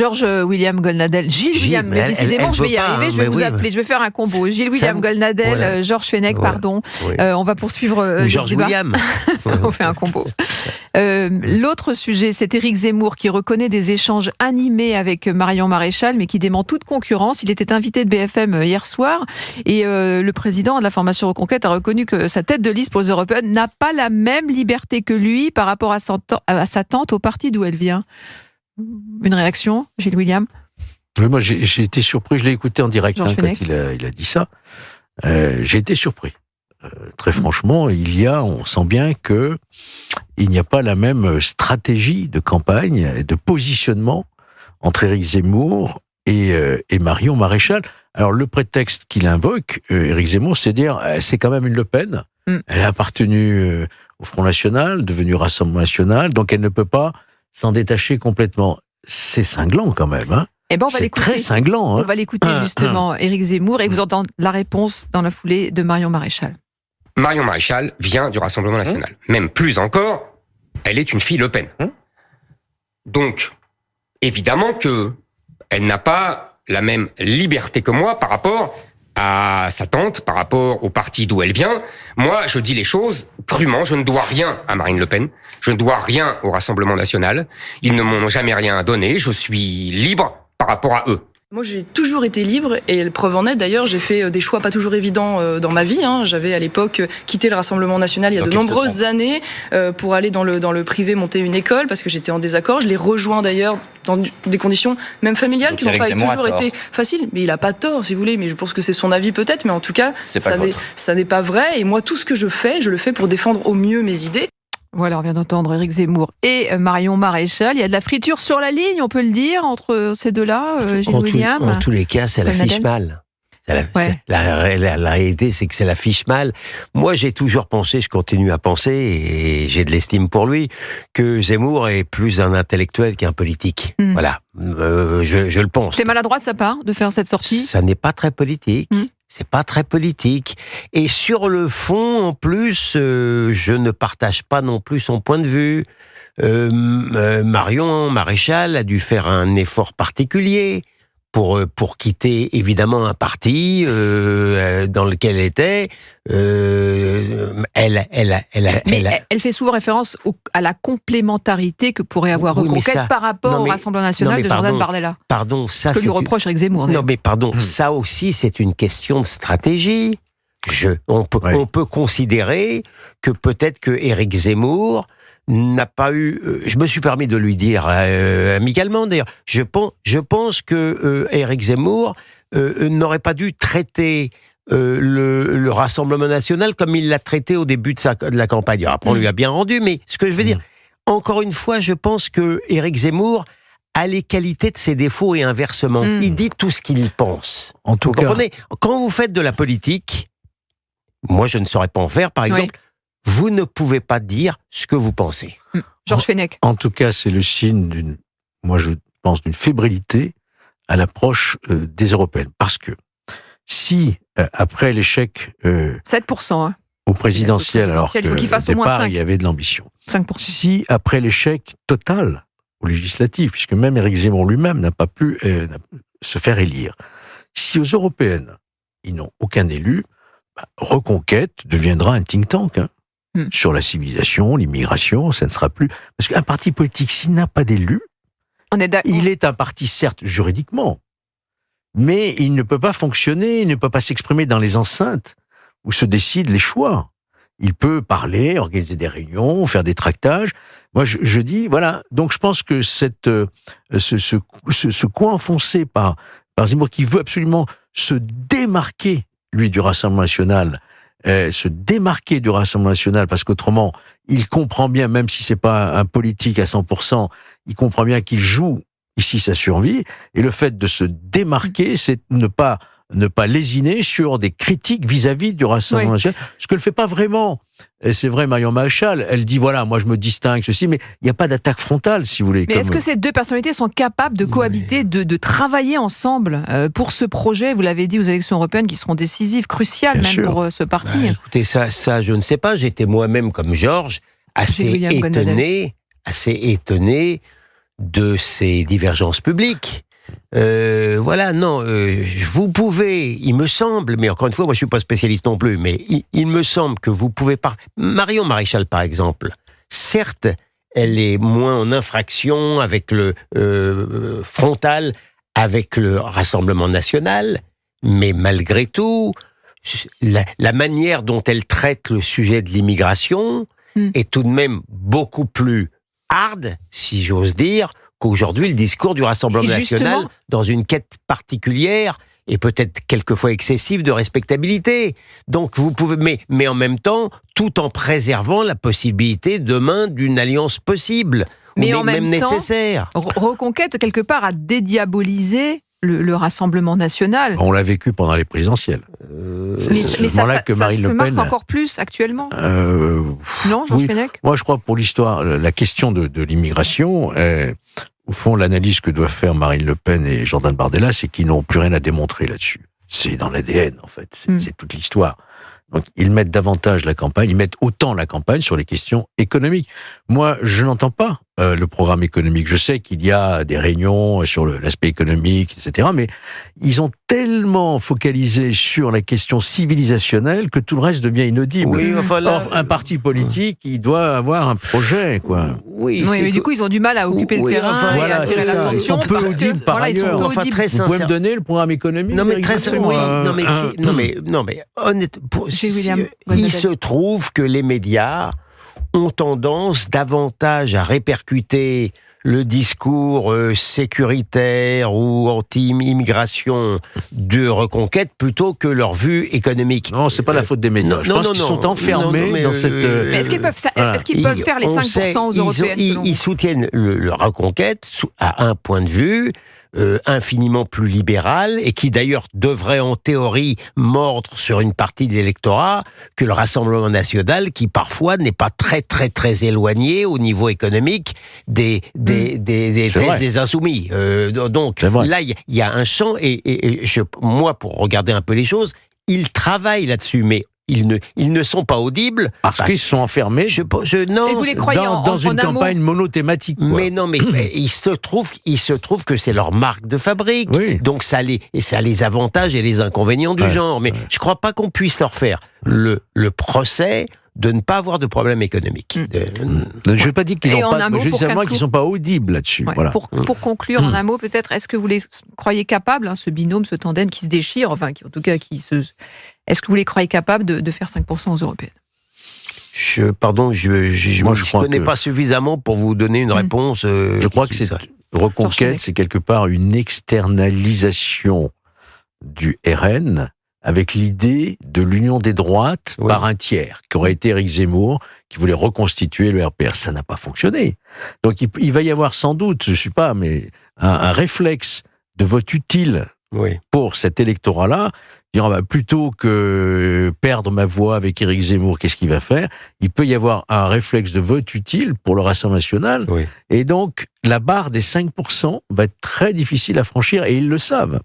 Georges William Goldnadel, Gilles William, mais décidément je vais y arriver, je vais vous appeler, je vais faire un combo. Gilles William Goldnadel, voilà. Georges Fenech, pardon. Oui. On va poursuivre Georges William. On fait un combo. L'autre sujet, c'est Éric Zemmour qui reconnaît des échanges animés avec Marion Maréchal, mais qui dément toute concurrence. Il était invité de BFM hier soir et le président de la formation Reconquête a reconnu que sa tête de liste pour les européennes n'a pas la même liberté que lui par rapport à sa tante au parti d'où elle vient. Une réaction, Gilles William? Oui, moi j'ai été surpris, je l'ai écouté en direct quand il a dit ça. J'ai été surpris. Très franchement, on sent bien que il n'y a pas la même stratégie de campagne et de positionnement entre Éric Zemmour et Marion Maréchal. Alors le prétexte qu'il invoque, Éric Zemmour, c'est dire c'est quand même une Le Pen. Elle a appartenu au Front National, devenue Rassemblement National, donc elle ne peut pas s'en détacher complètement. C'est cinglant quand même, hein. Eh ben, c'est très cinglant. Hein. On va l'écouter justement, Éric Zemmour, et vous entendez la réponse dans la foulée de Marion Maréchal. Marion Maréchal vient du Rassemblement National. Même plus encore, elle est une fille Le Pen. Donc, évidemment qu'elle n'a pas la même liberté que moi par rapport à sa tante, par rapport au parti d'où elle vient. Moi, je dis les choses crûment. Je ne dois rien à Marine Le Pen. Je ne dois rien au Rassemblement National. Ils ne m'ont jamais rien donné. Je suis libre par rapport à eux. Moi, j'ai toujours été libre, et le preuve en est, d'ailleurs, j'ai fait des choix pas toujours évidents dans ma vie. J'avais à l'époque quitté le Rassemblement National il y a de nombreuses années pour aller dans le privé monter une école, parce que j'étais en désaccord. Je l'ai rejoint d'ailleurs dans des conditions même familiales qui n'ont pas toujours été faciles. Mais il n'a pas tort, si vous voulez, mais je pense que c'est son avis peut-être, mais en tout cas, ça n'est pas vrai. Et moi, tout ce que je le fais pour défendre au mieux mes idées. Voilà, on vient d'entendre Éric Zemmour et Marion Maréchal. Il y a de la friture sur la ligne, on peut le dire, entre ces deux-là, Gilles William. En tous les cas, ça l'affiche mal. La réalité, c'est que ça l'affiche mal. Moi, j'ai toujours pensé, je continue à penser, et j'ai de l'estime pour lui, que Zemmour est plus un intellectuel qu'un politique. Voilà, je le pense. C'est maladroit de sa part de faire cette sortie? Ça n'est pas très politique. C'est pas très politique. Et sur le fond, en plus, je ne partage pas non plus son point de vue. Marion Maréchal a dû faire un effort particulier pour quitter évidemment un parti dans lequel elle était. Elle fait souvent référence à la complémentarité que pourrait avoir Reconquête par rapport au Rassemblement National de Jordan Bardella. Pardon, ça que lui reproche Éric Zemmour. Non mais pardon, ça aussi c'est une question de stratégie. On peut considérer que peut-être que Éric Zemmour n'a pas eu... je me suis permis de lui dire amicalement d'ailleurs, je pense que Éric Zemmour n'aurait pas dû traiter le Rassemblement National comme il l'a traité au début de la campagne. Alors, après, on lui a bien rendu, mais ce que je veux dire, encore une fois, je pense que Éric Zemmour a les qualités de ses défauts et inversement. Il dit tout ce qu'il pense. En tout cas, comprenez ? Quand vous faites de la politique, moi je ne saurais pas en faire, par exemple, vous ne pouvez pas dire ce que vous pensez. Georges Fenech. En tout cas, c'est le signe d'une fébrilité à l'approche des européennes. Parce que si, après l'échec 7%, au présidentiel, alors qu'au départ, il y avait de l'ambition. 5%. Si, après l'échec total aux législatives, puisque même Éric Zemmour lui-même n'a pas pu se faire élire, si aux européennes, ils n'ont aucun élu, Reconquête deviendra un think tank, sur la civilisation, l'immigration, ça ne sera plus... Parce qu'un parti politique, s'il n'a pas d'élus, il est un parti, certes, juridiquement, mais il ne peut pas fonctionner, il ne peut pas s'exprimer dans les enceintes où se décident les choix. Il peut parler, organiser des réunions, faire des tractages. Moi, je dis, voilà, donc je pense que ce coin enfoncé par Zemmour, qui veut absolument se démarquer, lui, du Rassemblement National, se démarquer du Rassemblement National, parce qu'autrement, il comprend bien, même si c'est pas un politique à 100%, il comprend bien qu'il joue ici sa survie, et le fait de se démarquer, c'est ne pas lésiner sur des critiques vis-à-vis du Rassemblement National, ce que ne fait pas vraiment. Et c'est vrai, Marion Maréchal, elle dit, voilà, moi je me distingue, ceci, mais il n'y a pas d'attaque frontale, si vous voulez. Mais est-ce que ces deux personnalités sont capables de cohabiter, de travailler ensemble pour ce projet, vous l'avez dit, aux élections européennes qui seront décisives, cruciales même pour ce parti? Écoutez, ça, je ne sais pas, j'étais moi-même comme Georges, assez étonné de ces divergences publiques. Voilà, non, vous pouvez, il me semble, mais encore une fois, moi je suis pas spécialiste non plus, mais il me semble que vous pouvez pas. Marion Maréchal, par exemple, certes, elle est moins en infraction avec le frontal, avec le Rassemblement national, mais malgré tout, la manière dont elle traite le sujet de l'immigration est tout de même beaucoup plus hard, si j'ose dire, qu'aujourd'hui le discours du Rassemblement national, dans une quête particulière et peut-être quelquefois excessive de respectabilité. Donc vous pouvez, mais en même temps, tout en préservant la possibilité demain d'une alliance possible, mais ou même nécessaire. Reconquête, quelque part, a dédiabolisé le Rassemblement national. On l'a vécu pendant les présidentielles. Mais ça se marque encore plus actuellement. Non, Georges Fenech ? Moi, je crois que pour l'histoire, la question de l'immigration, au fond, l'analyse que doivent faire Marine Le Pen et Jordan Bardella, c'est qu'ils n'ont plus rien à démontrer là-dessus. C'est dans l'ADN, en fait. C'est toute l'histoire. Donc, ils mettent davantage la campagne, ils mettent autant la campagne sur les questions économiques. Moi, je n'entends pas le programme économique. Je sais qu'il y a des réunions sur l'aspect économique, etc. Mais ils ont tellement focalisé sur la question civilisationnelle que tout le reste devient inaudible. Oui, enfin là, or, un parti politique, il doit avoir un projet, quoi. Oui, mais du coup, ils ont du mal à occuper le terrain et à attirer l'attention. Ils sont peu audibles par ailleurs. Enfin, très vous pouvez me donner le programme économique? Non, mais très sincèrement. Non, mais honnêtement, il se trouve que les médias ont tendance davantage à répercuter le discours sécuritaire ou anti-immigration de Reconquête plutôt que leur vue économique. Non, c'est pas la faute des médias. Je pense qu'ils sont enfermés dans cette... Mais est-ce qu'ils peuvent faire les 5% aux européennes ils soutiennent le Reconquête à un point de vue infiniment plus libéral et qui d'ailleurs devrait en théorie mordre sur une partie de l'électorat que le Rassemblement national qui parfois n'est pas très très très éloigné au niveau économique des thèses des insoumis. Donc là il y a un champ et moi pour regarder un peu les choses, ils travaillent là-dessus mais ils ne sont pas audibles parce qu'ils sont enfermés non, et vous les croyez dans une campagne monothématique. Mais non, mais il se trouve que c'est leur marque de fabrique. Oui. Donc ça a les avantages et les inconvénients du genre. Mais je ne crois pas qu'on puisse leur faire le procès de ne pas avoir de problème économique. Je ne vais pas dire qu'ils n'ont pas, je dis simplement qu'ils ne sont pas audibles là-dessus. Ouais, voilà. Pour conclure en un mot, peut-être, est-ce que vous les croyez capables, ce binôme, ce tandem qui se déchire, enfin, est-ce que vous les croyez capables de faire 5% aux européennes ? Je ne connais pas suffisamment pour vous donner une réponse. Je crois que Reconquête, c'est quelque part une externalisation du RN avec l'idée de l'union des droites par un tiers, qui aurait été Éric Zemmour, qui voulait reconstituer le RPR. Ça n'a pas fonctionné. Donc il va y avoir sans doute, je ne sais pas, mais un réflexe de vote utile pour cet électorat-là. Dire, plutôt que perdre ma voix avec Éric Zemmour, qu'est-ce qu'il va faire ? Il peut y avoir un réflexe de vote utile pour le Rassemblement national. Et donc, la barre des 5% va être très difficile à franchir, et ils le savent.